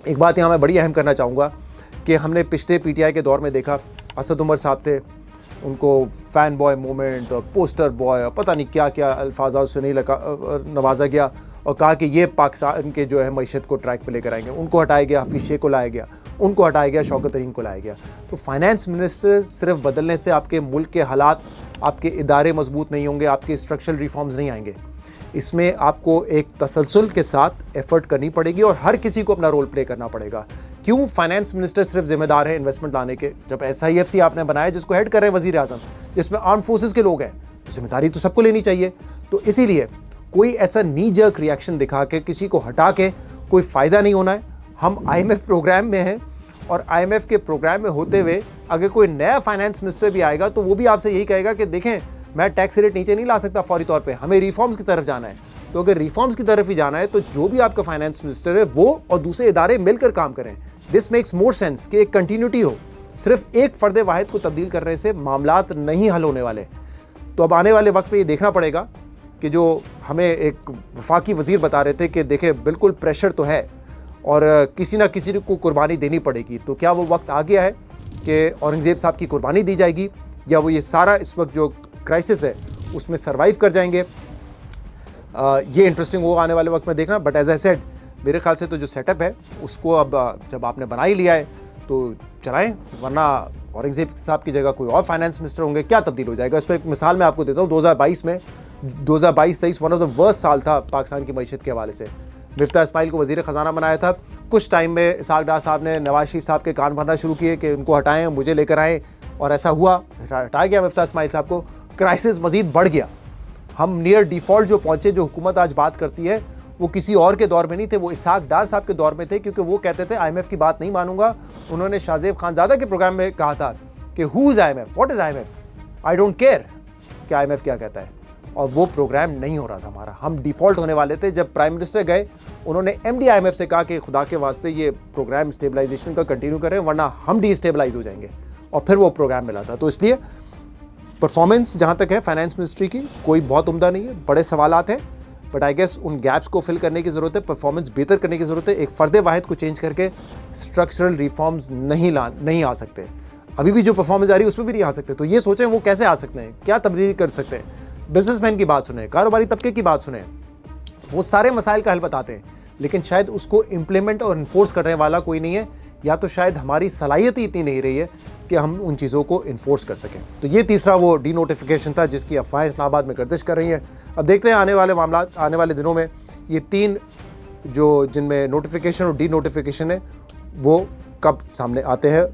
एक बात यहाँ मैं बड़ी अहम करना चाहूँगा कि हमने पिछले पीटीआई के दौर में देखा, असद उमर साहब थे, उनको फ़ैन बॉय मूवमेंट और पोस्टर बॉय और पता नहीं क्या क्या अल्फाजात से नहीं नवाजा गया और कहा कि ये पाकिस्तान के जो है मईशत को ट्रैक पे लेकर आएंगे। उनको हटाया गया, हफीज़ शेख को लाया गया, उनको हटाया गया, शौकत तरीन को लाया गया। तो फाइनेंस मिनिस्टर सिर्फ बदलने से आपके मुल्क के हालात, आपके इदारे मजबूत नहीं होंगे, आपके स्ट्रक्चरल रिफॉर्म्स नहीं आएंगे। इसमें आपको एक तसलसल के साथ एफर्ट करनी पड़ेगी और हर किसी को अपना रोल प्ले करना पड़ेगा। क्यों फाइनेंस मिनिस्टर सिर्फ जिम्मेदार है इन्वेस्टमेंट लाने के, जब SIFC आपने बनाया जिसको हेड कर रहे हैं वजीर आजम, जिसमें आर्म फोर्सेस के लोग हैं, तो जिम्मेदारी तो सबको लेनी चाहिए। तो इसीलिए कोई ऐसा नी जर्क रिएक्शन दिखा के किसी को हटा के कोई फ़ायदा नहीं होना है। हम IMF प्रोग्राम में हैं और IMF के प्रोग्राम में होते हुए अगर कोई नया फाइनेंस मिनिस्टर भी आएगा तो वो भी आपसे यही कहेगा कि देखें मैं टैक्स रेट नीचे नहीं ला सकता फौरी तौर पे, हमें रिफॉर्म्स की तरफ जाना है। तो अगर रिफॉर्म्स की तरफ ही जाना है तो जो भी आपका फाइनेंस मिनिस्टर है वो और दूसरे इदारे मिलकर काम करें। दिस मेक्स मोर सेंस कि एक कंटिन्यूटी हो। सिर्फ एक फ़र्द वाहिद को तब्दील करने से मामलात नहीं हल होने वाले। तो अब आने वाले वक्त पे ये देखना पड़ेगा कि जो हमें एक वफाकी वज़ीर बता रहे थे कि देखें बिल्कुल प्रेशर तो है और किसी ना किसी को कुर्बानी देनी पड़ेगी। तो क्या वो वक्त आ गया है कि औरंगज़ेब साहब की कुर्बानी दी जाएगी या वो ये सारा इस वक्त जो क्राइसिस है उसमें सर्वाइव कर जाएंगे? ये इंटरेस्टिंग होगा आने वाले वक्त में देखना। बट एज आई सेड, मेरे ख्याल से तो जो सेटअप है उसको अब जब आपने बना ही लिया है तो चलाएं, वरना औरंगज़ेब साहब की जगह कोई और फाइनेंस मिनिस्टर होंगे, क्या तब्दील हो जाएगा। इस पर एक मिसाल मैं आपको देता हूँ। 2022-23 वन ऑफ द वर्स्ट साल था पाकिस्तान की मईशत के हवाले से। मिफ्ता इस्माइल को वज़ीर ख़जाना बनाया था। कुछ टाइम में इसाक डार साहब ने नवाज शरीफ साहब के कान भरना शुरू किए कि उनको हटाएं, मुझे लेकर आएँ, और ऐसा हुआ, हटाया गया मिफ्ता इस्माइल साहब को। क्राइसिस मज़ीद बढ़ गया। हम नियर डिफ़ॉल्ट जो पहुँचे, जो हुकूमत आज बात करती है, वो किसी और के दौर में नहीं थे, वो इसाक डार साहब के दौर में थे, क्योंकि वो कहते थे IMF की बात नहीं मानूंगा। उन्होंने शाहजेब खानज़ादा के प्रोग्राम में कहा था कि who is IMF, what is IMF, I don't care कि IMF क्या कहता है। और वो प्रोग्राम नहीं हो रहा था हमारा, हम डिफ़ॉल्ट होने वाले थे। जब प्राइम मिनिस्टर गए, उन्होंने MD IMF से कहा कि खुदा के वास्ते ये प्रोग्राम स्टेबलाइजेशन का कंटिन्यू करें वरना हम डिस्टेबलाइज हो जाएंगे, और फिर वो प्रोग्राम मिला था। तो इसलिए परफॉर्मेंस जहाँ तक है फाइनेंस मिनिस्ट्री की कोई बहुत उम्दा नहीं है, बड़े सवालात हैं, बट आई गेस उन गैप्स को फिल करने की ज़रूरत है, परफॉर्मेंस बेहतर करने की ज़रूरत है। एक फ़र्द वाहिद को चेंज करके स्ट्रक्चरल रिफॉर्म्स नहीं आ सकते। अभी भी जो परफॉर्मेंस आ रही है उसमें भी नहीं आ सकते। तो ये सोचें वो कैसे आ सकते हैं, क्या तब्दीली कर सकते हैं। बिजनेसमैन की बात सुने, कारोबारी तबके की बात सुने, वो सारे मसाइल का हल बताते हैं, लेकिन शायद उसको इम्प्लीमेंट और इन्फोर्स करने वाला कोई नहीं है, या तो शायद हमारी सलाहियत ही इतनी नहीं रही है कि हम उन चीज़ों को इन्फोर्स कर सकें। तो ये तीसरा वो डी नोटिफिकेशन था जिसकी अफवाहें इस्लामाबाद में गर्दिश कर रही हैं। अब देखते हैं आने वाले मामलात, आने वाले दिनों में ये 3 जो जिनमें नोटिफिकेशन और डी नोटिफिकेशन है वो कब सामने आते हैं।